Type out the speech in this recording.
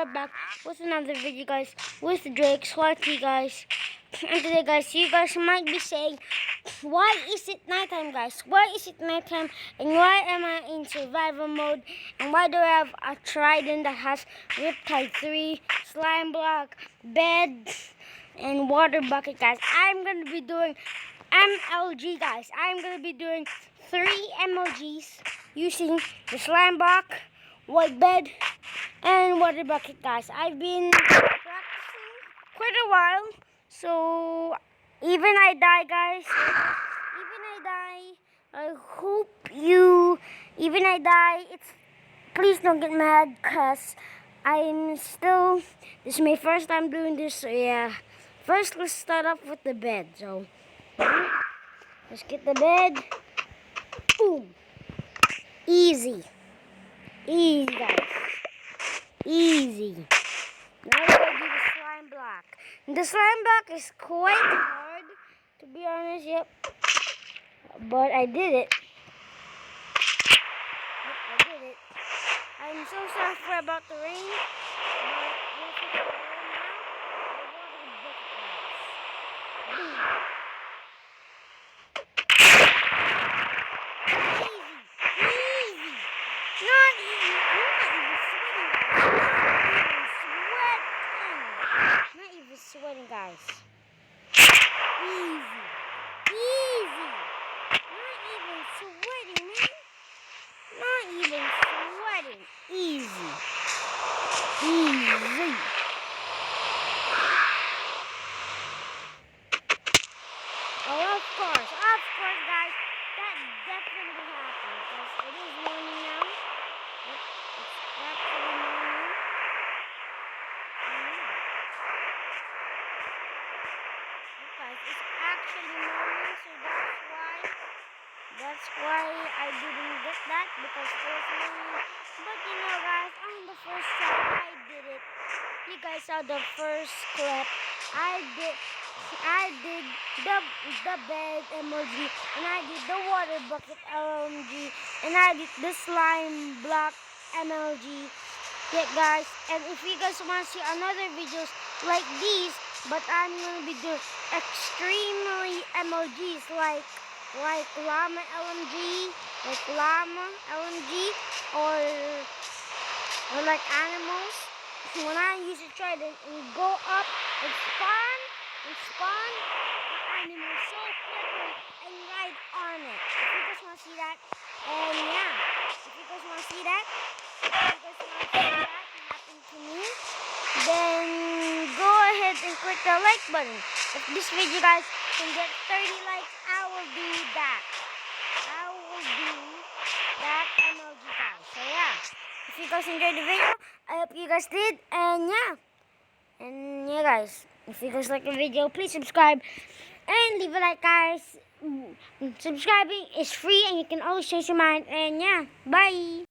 are back with another video, guys, with Drake Swarty, guys. And today, guys, you guys might be saying, why is it nighttime, guys? Why is it nighttime? And why am I in survival mode? And why do I have a trident that has Riptide 3, slime block, bed, and water bucket, guys? I'm going to be doing MLG, guys. I'm going to be doing 3 MLGs using the slime block, white bed, and water bucket, guys. I've been practicing quite a while, so even I die, guys. Even I die. I hope you. Even I die. Please don't get mad, cause I'm still. This is my first time doing this, so yeah. First, let's start off with the bed. So let's get the bed. Boom. Easy. Easy, guys. Easy. Now we're going to do the slime block. The slime block is quite hard, to be honest, yep. But I did it. Yep, I did it. I'm so sorry about the rain. But we'll fix it right now. Boom. Sweating, guys. Easy. Easy. Not even sweating, man. Not even sweating. Easy. Easy. Oh, of course, guys. That definitely happened. Because it is morning now. It's actually morning. It's actually morning, so that's why I didn't get that, because it was morning. But you know, guys, on the first try I did it. You guys saw the first clip. I did the bed emoji, and I did the water bucket LMG, and I did the slime block MLG. Yeah, guys, and if you guys want to see another videos like these, but I'm gonna be doing extremely emojis like llama LMG, or like animals. When I use a trident and go up and spawn an animal so quickly and ride on it. If you guys want to see that, and yeah, if you guys want to see that happen to me, then go ahead and click the like button. If this video, guys, can get 30 likes, I will do that. MLG, guys. So yeah, if you guys enjoyed the video, I hope you guys did. And yeah, guys, if you guys like the video, please subscribe and leave a like, guys. Subscribing is free, and you can always change your mind. And yeah, bye.